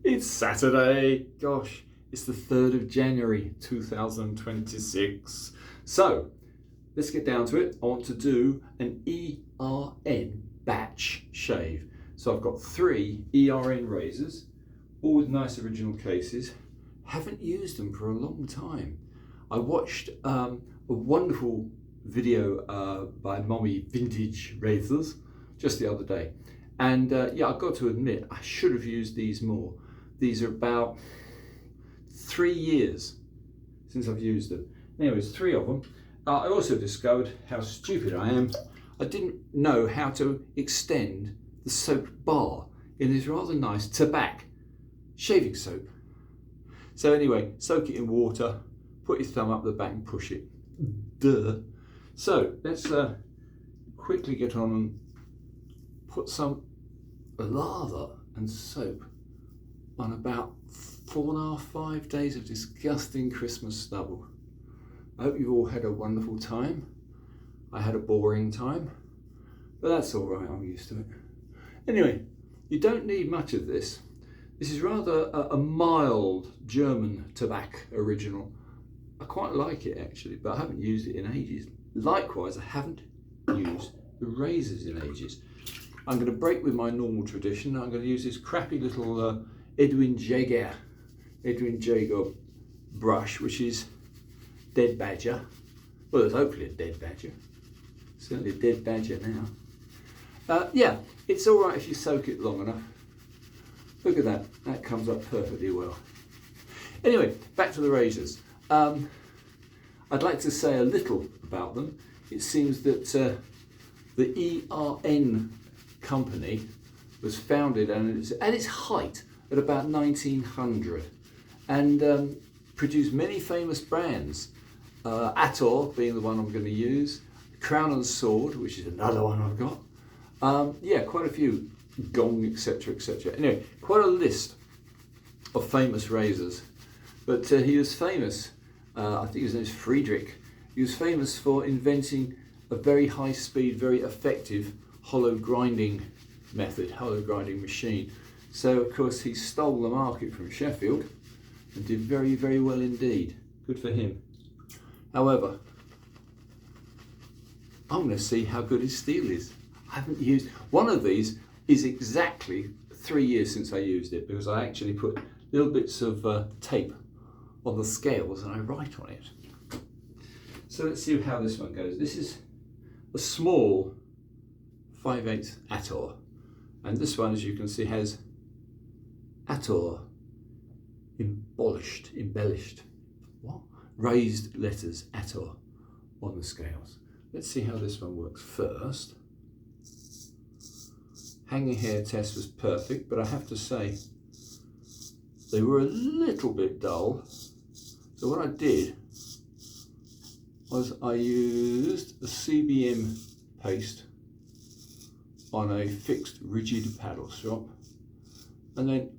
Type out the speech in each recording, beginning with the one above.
It's Saturday. Gosh, it's the 3rd of January 2026. So let's get down to it. I want to do an ERN batch shave. So I've got 3 ERN razors, all with nice original cases. Haven't used them for a long time. I watched a wonderful video by Mommy Vintage Razors just the other day. And yeah, I've got to admit, I should have used these more. These are about 3 years since I've used them. Anyways, 3 of them. I also discovered how stupid I am. I didn't know how to extend the soap bar in this rather nice tobacco shaving soap. So anyway, soak it in water, put your thumb up the back and push it. Duh. So let's quickly get on and put some lather and soap on about 4.5, 5 days of disgusting Christmas stubble. I hope you've all had a wonderful time. I had a boring time, but that's all right, I'm used to it. Anyway, you don't need much of this. This is rather a mild German tobacco original. I quite like it actually, but I haven't used it in ages. Likewise, I haven't used the razors in ages. I'm going to break with my normal tradition. I'm going to use this crappy little Edwin Jaeger brush, which is dead badger. Well, there's hopefully a dead badger. Certainly a dead badger now. Yeah, it's all right if you soak it long enough. Look at that. That comes up perfectly well. Anyway, back to the razors. I'd like to say a little about them. It seems that the ERN company was founded at its height at about 1900 and produced many famous brands. ATOR being the one I'm going to use, Crown and Sword, which is another one I've got. Yeah, quite a few, Gong, etc, etc. Anyway, quite a list of famous razors. But he was famous, I think his name is Friedrich. He was famous for inventing a very high speed, very effective hollow grinding method, hollow grinding machine. So of course he stole the market from Sheffield and did very, very well indeed. Good for him. However, I'm going to see how good his steel is. I haven't used, one of these is exactly 3 years since I used it, because I actually put little bits of tape on the scales and I write on it. So let's see how this one goes. This is a small 5/8 ATOR, and this one, as you can see, has ATOR embellished what? Raised letters ATOR on the scales. Let's see how this one works first. Hanging hair test was perfect, but I have to say they were a little bit dull. So what I did was I used a CBM paste on a fixed rigid paddle strop, and then,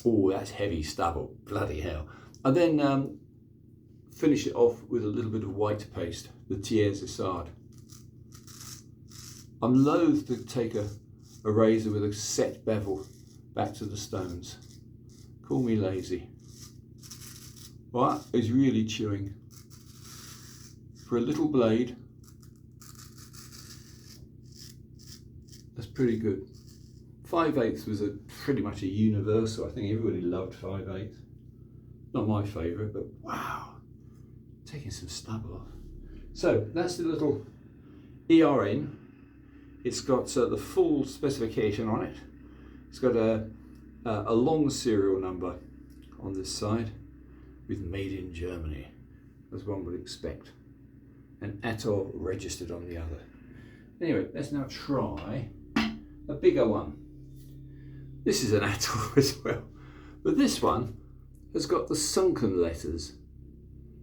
oh, that's heavy stubble, bloody hell. And then finish it off with a little bit of white paste, the Thiers Essard. I'm loath to take a razor with a set bevel back to the stones. Call me lazy. Well, that is really chewing. For a little blade, that's pretty good. 5/8 was pretty much a universal. I think everybody loved 5/8. Not my favourite, but wow, taking some stubble off. So that's the little ERN. It's got the full specification on it. It's got a long serial number on this side with made in Germany, as one would expect, and ATOR registered on the other. Anyway, let's now try a bigger one. This is an ATOR as well, but this one has got the sunken letters,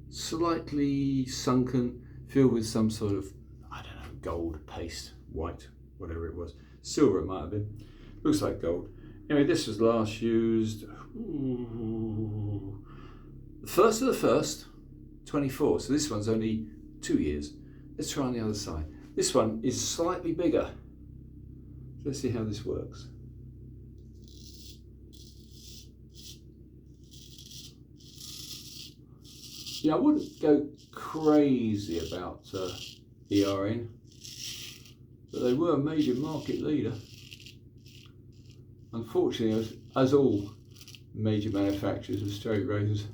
slightly sunken, filled with some sort of, I don't know, gold paste, white, whatever it was, silver it might have been, looks like gold. Anyway, this was last used, the 1st of the 1st, 24, so this one's only 2 years. Let's try on the other side. This one is slightly bigger. Let's see how this works. Yeah, I wouldn't go crazy about ERN, but they were a major market leader. Unfortunately, as all major manufacturers of straight razors,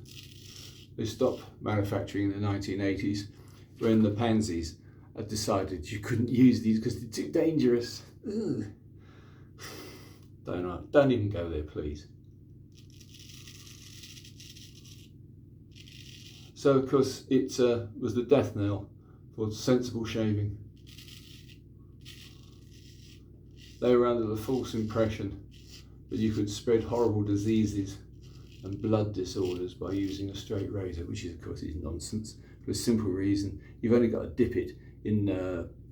they stopped manufacturing in the 1980s when the pansies had decided you couldn't use these because they're too dangerous. Ugh. Don't even go there, please. So of course it was the death knell for sensible shaving. They were under the false impression that you could spread horrible diseases and blood disorders by using a straight razor, which is of course is nonsense, for a simple reason. You've only got to dip it in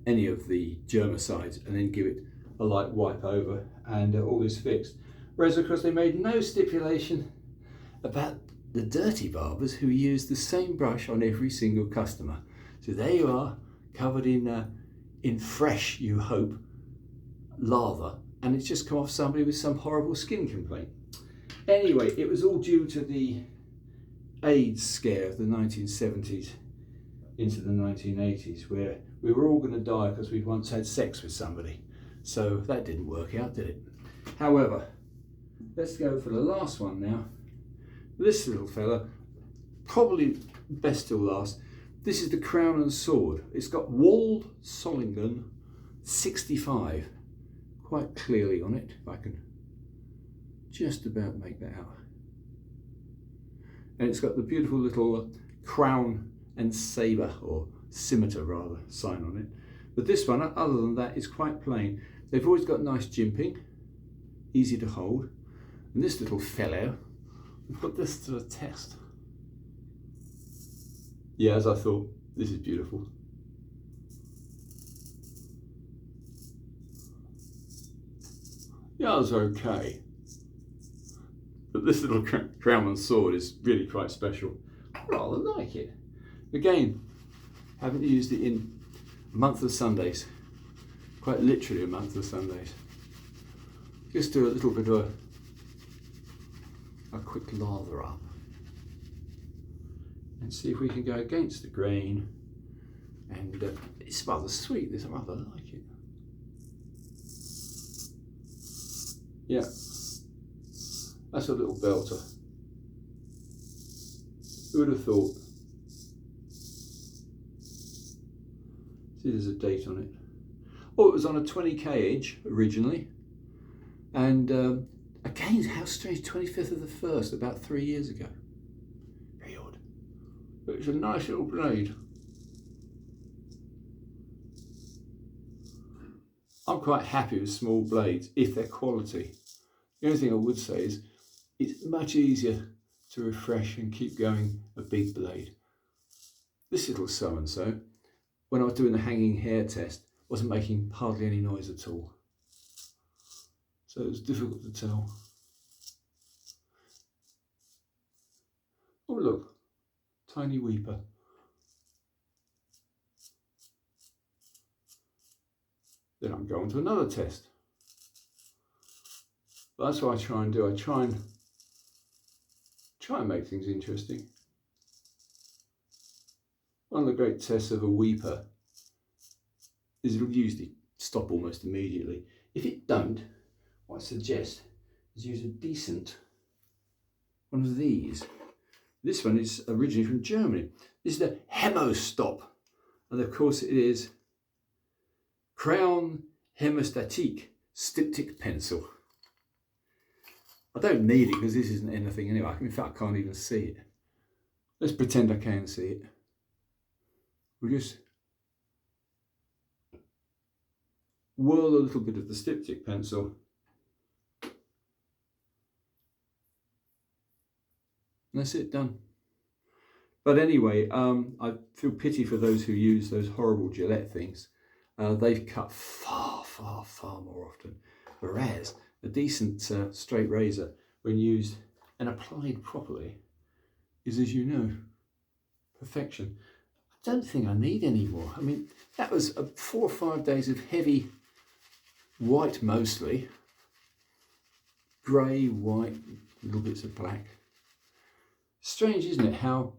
any of the germicides and then give it a light wipe over and all is fixed. Whereas of course they made no stipulation about the dirty barbers who use the same brush on every single customer. So there you are, covered in fresh, you hope, lather, and it's just come off somebody with some horrible skin complaint. Anyway, it was all due to the AIDS scare of the 1970s into the 1980s, where we were all going to die because we'd once had sex with somebody. So that didn't work out, did it? However, let's go for the last one now. This little fella, probably best till last. This is the Crown and Sword. It's got Wald Solingen 65 quite clearly on it, if I can just about make that out. And it's got the beautiful little crown and sabre, or scimitar rather, sign on it. But this one, other than that, is quite plain. They've always got nice jimping, easy to hold. And this little fellow, we've put this to the test. Yeah, as I thought, this is beautiful. Yeah, it's okay. But this little Crown and Sword is really quite special. I rather like it. Again, haven't used it in a month of Sundays. Quite literally a month of Sundays. Just do a little bit of a quick lather up. And see if we can go against the grain. And it's rather sweet, this, I rather like it. Yeah, that's a little belter. Who would have thought? See, there's a date on it. Oh, it was on a 20k edge originally. And again, how strange, 25th of the 1st, about 3 years ago. Very odd. But it's a nice little blade. I'm quite happy with small blades if they're quality. The only thing I would say is it's much easier to refresh and keep going a big blade. This little so-and-so, when I was doing the hanging hair test, wasn't making hardly any noise at all. So it was difficult to tell. Oh look, tiny weeper. Then I'm going to another test. But that's what I try and do. I try and make things interesting. One of the great tests of a weeper is it'll usually stop almost immediately. If it don't, what I suggest is use a decent one of these. This one is originally from Germany. This is the Hemostop, and of course it is Crown Hemostatique Styptic Pencil. I don't need it because this isn't anything anyway. In fact, I can't even see it. Let's pretend I can see it. We'll just whirl a little bit of the styptic pencil. And that's it, done. But anyway, I feel pity for those who use those horrible Gillette things. They've cut far, far, far more often. Whereas a decent straight razor, when used and applied properly, is, as you know, perfection. I don't think I need any more. I mean, that was 4 or 5 days of heavy white mostly, grey, white, little bits of black. Strange, isn't it, how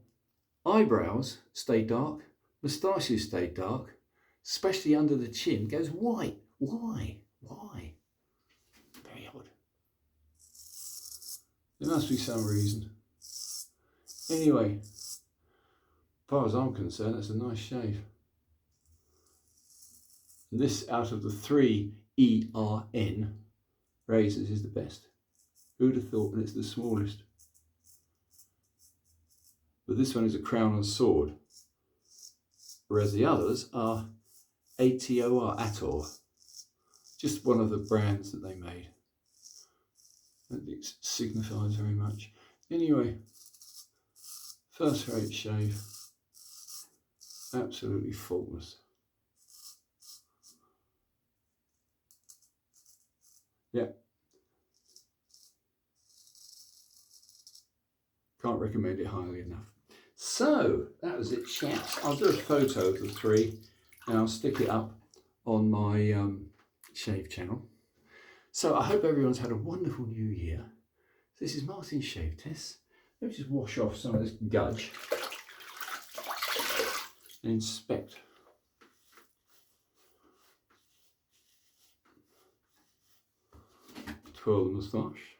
Eyebrows stay dark, moustaches stay dark, especially under the chin goes white. Why? Very odd. There must be some reason. Anyway, as far as I'm concerned, that's a nice shave. And this, out of the 3 ERN razors, is the best. Who'd have thought? And it's the smallest. But this one is a crown and sword, whereas the others are ATOR, just one of the brands that they made. That signifies very much. Anyway, first rate shave, absolutely faultless. Yeah. Can't recommend it highly enough. So that was it, chaps. I'll do a photo of the 3 and I'll stick it up on my shave channel. So I hope everyone's had a wonderful new year. This is Martin's shave test. Let me just wash off some of this gudge and inspect. Twirl the moustache.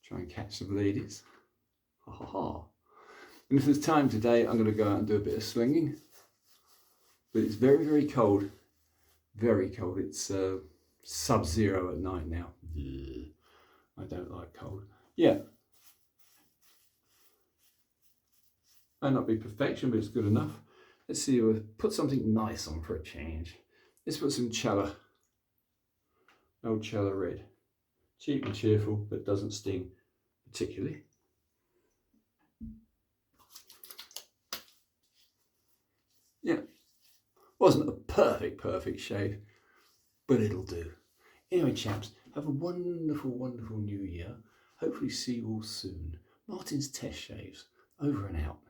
Try and catch some ladies. Ha ha ha. And if there's time today, I'm going to go out and do a bit of slinging. But it's very, very cold. Very cold. It's sub-zero at night now. I don't like cold. Yeah. Might not be perfection, but it's good enough. Let's see, we'll put something nice on for a change. Let's put some Chella. Old Chella Red. Cheap and cheerful, but doesn't sting particularly. Yeah, wasn't a perfect shave, but it'll do. Anyway, chaps, have a wonderful, wonderful new year. Hopefully see you all soon. Martin's Test Shaves, over and out.